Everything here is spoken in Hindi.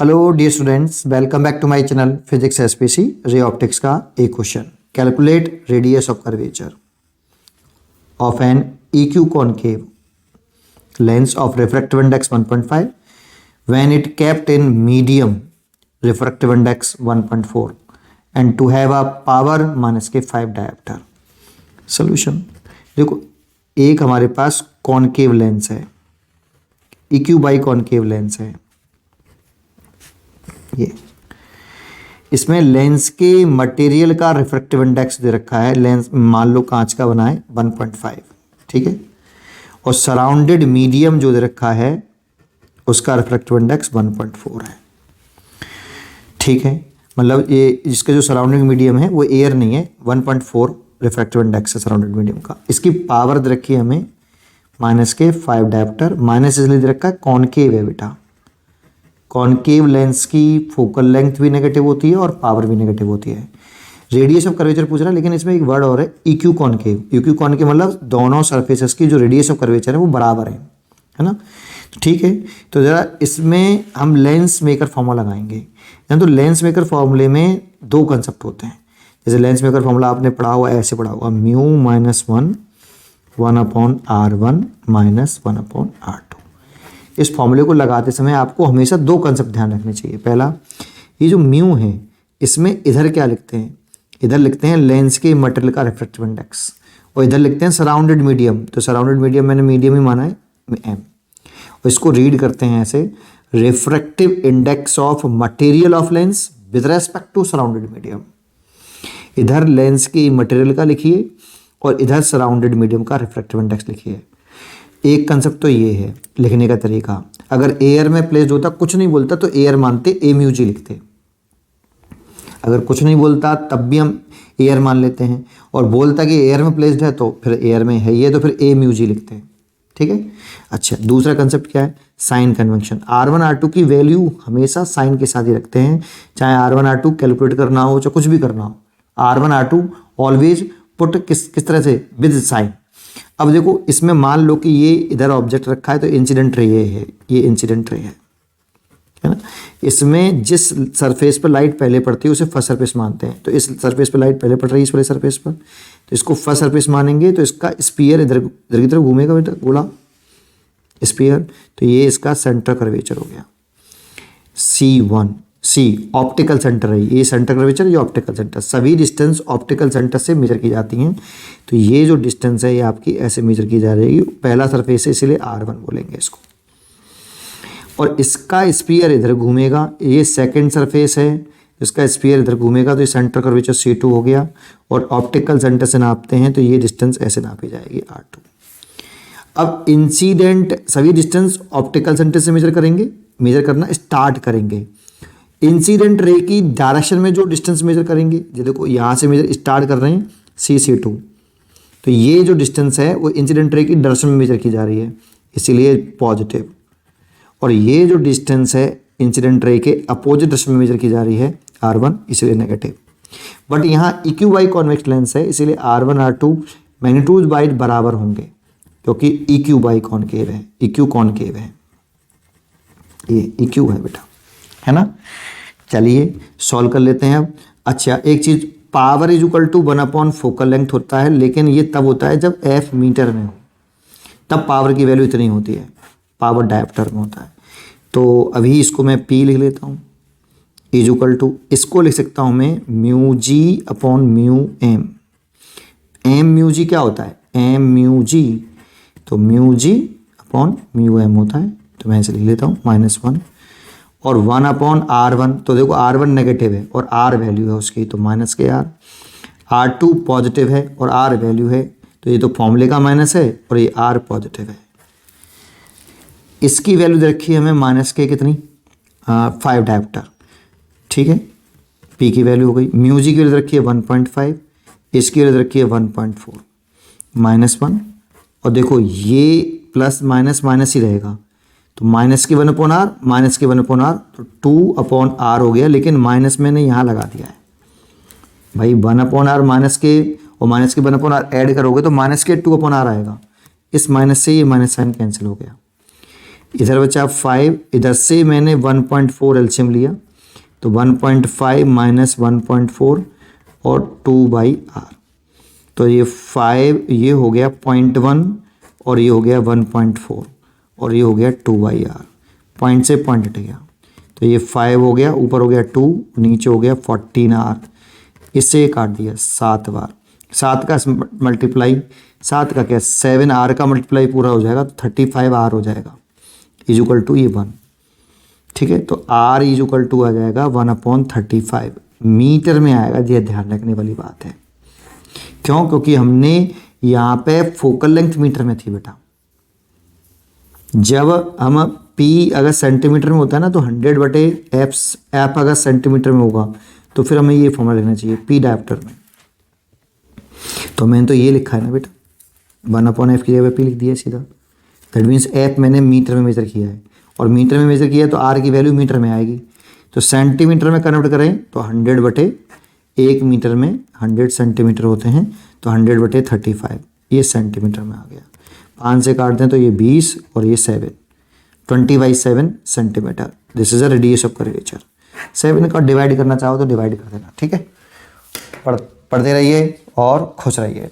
Hello dear students, welcome back to my channel physics SPC ray optics का एक question. Calculate radius of curvature of an EQ concave lens of refractive index 1.5 when it kept in medium refractive index 1.4 and to have a power -5 dioptre. Solution देखो, एक हमारे पास कॉनकेव लेंस है, EQ बाई कॉनकेव लेंस है। ये इसमें लेंस के मटेरियल का रिफ्रैक्टिव इंडेक्स दे रखा है। लेंस मान लो कांच का बना है 1.5, ठीक है, और सराउंडेड मीडियम जो दे रखा है उसका रिफ्रैक्टिव इंडेक्स 1.4 है, ठीक है। मतलब ये इसका जो सराउंडिंग मीडियम है वो एयर नहीं है, 1.4 रिफ्रैक्टिव इंडेक्स है सराउंडेड मीडियम का। इसकी पावर दे रखी है हमें -5 डायोप्टर। माइनस इसलिए दे रखा है, कॉनकेव है बेटा। कॉनकेव लेंस की फोकल लेंथ भी नेगेटिव होती है और पावर भी नेगेटिव होती है। रेडियस ऑफ कर्वेचर पूछ रहा है, लेकिन इसमें एक वर्ड और है, EQ कॉनकेव। EQ कॉनकेव मतलब दोनों सरफेसेस की जो रेडियस ऑफ कर्वेचर है वो बराबर है ना। तो ठीक है, तो ज़रा इसमें हम लेंस मेकर फॉर्मूला लगाएंगे। तो लेंस मेकर फॉर्मूले में दो कंसेप्ट होते हैं। जैसे लेंस मेकर फॉर्मूला आपने पढ़ा हुआ, ऐसे पढ़ा हुआ, म्यू -1 1/R1 -1/R2। इस फॉर्मूले को लगाते समय आपको हमेशा दो कंसेप्ट ध्यान रखने चाहिए। पहला, ये जो म्यू है इसमें इधर क्या लिखते हैं, इधर लिखते हैं लेंस के मटेरियल का रिफ्रैक्टिव इंडेक्स, और इधर लिखते हैं सराउंडेड मीडियम। तो सराउंडेड मीडियम मैंने मीडियम ही माना है M, और इसको रीड करते हैं ऐसे, refractive index of material of lens with respect to surrounded medium. इधर लेंस की मटेरियल का लिखिए और इधर सराउंडेड मीडियम का रिफ्रैक्टिव इंडेक्स लिखिए। एक कंसेप्ट तो ये है लिखने का तरीका। अगर एयर में प्लेस्ड होता, कुछ नहीं बोलता, तो एयर मानते, AμG लिखते। अगर कुछ नहीं बोलता तब भी हम एयर मान लेते हैं, और बोलता कि एयर में प्लेस्ड है तो फिर एयर में है ये, तो फिर AμG लिखते हैं, ठीक है। अच्छा, दूसरा कंसेप्ट क्या है, साइन कन्वेंशन। R1 R2 की वैल्यू हमेशा साइन के साथ ही रखते हैं, चाहे R1 R2 कैलकुलेट करना हो चाहे कुछ भी करना हो। R1 R2 ऑलवेज पुट किस तरह से, विद साइन। अब देखो, इसमें मान लो कि ये इधर ऑब्जेक्ट रखा है, तो इंसिडेंट रे ये है, ये इंसिडेंट रे है ना। इसमें जिस सरफेस पर लाइट पहले पड़ती है उसे फर्स्ट सरफेस मानते हैं। तो इस सरफेस पर लाइट पहले पड़ रही है, इस वाले सरफेस पर, तो इसको फर्स्ट सरफेस मानेंगे। तो इसका स्पीयर इधर इधर की तरफ घूमेगा बेटा, गोला स्पीयर। तो ये इसका सेंटर कर्वेचर हो गया C1। C ऑप्टिकल सेंटर है, ये सेंटर कर्वेचर, ये ऑप्टिकल सेंटर। सभी डिस्टेंस ऑप्टिकल सेंटर से मेजर की जाती हैं। तो ये जो डिस्टेंस है ये आपकी ऐसे मेजर की जा रही है। पहला सरफेस है, इसीलिए R1 बोलेंगे इसको। और इसका स्पीयर इधर घूमेगा, ये सेकंड सरफेस है, इसका स्पीयर इधर घूमेगा, तो ये सेंटर कर्वेचर C2 हो गया। और ऑप्टिकल सेंटर से नापते हैं तो ये डिस्टेंस ऐसे नापी जाएगी, R2। अब इंसिडेंट, सभी डिस्टेंस ऑप्टिकल सेंटर से मेजर करेंगे, मेजर करना स्टार्ट करेंगे। इंसिडेंट रे की डायरेक्शन में जो डिस्टेंस मेजर करेंगे, ये देखो यहाँ से मेजर स्टार्ट कर रहे हैं C2, तो ये जो डिस्टेंस है वो इंसिडेंट रे की डायरेक्शन में मेजर की जा रही है, इसीलिए पॉजिटिव। और ये जो डिस्टेंस है इंसिडेंट रे के अपोजिट डायरेक्शन में मेजर की जा रही है, R1, इसलिए नेगेटिव। बट यहाँ EQ बाई कॉन्वेक्स लेंस है, इसीलिए R1 R2 मैग्नीट्यूड वाइज बराबर होंगे, क्योंकि EQ बाई कॉनकेव है, EQ कॉनकेव है, ये EQ है बेटा, है ना। चलिए सॉल्व कर लेते हैं अब। अच्छा, एक चीज़, power is equal to 1/4 focal length होता है, लेकिन ये तब होता है जब F मीटर में हो, तब पावर की वैल्यू इतनी होती है, पावर डायोप्टर में होता है। तो अभी इसको मैं P लिख लेता हूँ, इज इक्वल टू, इसको लिख सकता हूँ मैं μg/μm। MμG क्या होता है, MμG, तो μg/μm होता है। तो मैं इसे लिख लेता हूँ -1 और 1/R1। तो देखो R1 नेगेटिव है और R वैल्यू है उसकी, तो -R। R2 पॉजिटिव है और R वैल्यू है, तो ये तो फॉर्मूले का माइनस है और ये R पॉजिटिव है। इसकी वैल्यू दे रखी है हमें -के कितनी, 5 डायोप्टर, ठीक है। P की वैल्यू हो गई, μg की वैल्यू दे रखी है 1.5, इसकी वैल्यू दे रखी है 1.4, -1। और देखो ये प्लस माइनस माइनस ही रहेगा, तो -1/R, -1/R, तो 2/R हो गया। लेकिन माइनस मैंने यहाँ लगा दिया है भाई, 1/R माइनस के और माइनस के 1/R ऐड करोगे तो -2/R आएगा। इस माइनस से ये माइनस साइन कैंसिल हो गया। इधर बचा 5, इधर से मैंने 1.4 एलसीएम लिया, तो 1.5 माइनस 1.4 और 2/r, तो ये 5 ये हो गया 0.1 और ये हो गया 1.4 और ये हो गया 2/r, पॉइंट से पॉइंट हट गया, तो ये 5 हो गया, ऊपर हो गया 2, नीचे हो गया 14r, इससे ये काट दिया 7 बार, 7 का मल्टीप्लाई, 7 का क्या 7r का मल्टीप्लाई पूरा हो जाएगा तो 35r हो जाएगा इजुकल टू ये 1। ठीक है, तो r इजुकल टू आ जाएगा 1/35, मीटर में आएगा, ये ध्यान रखने वाली बात है। क्यों? क्योंकि हमने यहाँ पे फोकल लेंथ मीटर में थी बेटा। जब हम p अगर सेंटीमीटर में होता है ना तो 100/f अगर सेंटीमीटर में होगा तो फिर हमें ये फॉर्मूला लिखना चाहिए p डायप्टर में। तो मैंने तो ये लिखा है ना बेटा, 1/f की जगह p लिख दिया सीधा। दैट मीन्स f मैंने मीटर में मेजर किया है, और मीटर में मेजर किया है तो r की वैल्यू मीटर में आएगी। तो सेंटीमीटर में कन्वर्ट करें तो 100/1 मीटर में 100 सेंटीमीटर होते हैं, तो 100/35 ये सेंटीमीटर में आ गया। 5 से काटते हैं तो ये 20 और ये 7, 20/7 centimetre. This is a radius of curvature. 7 का डिवाइड करना चाहो तो डिवाइड कर देना। ठीक है, पढ़ते रहिए और खुश रहिए।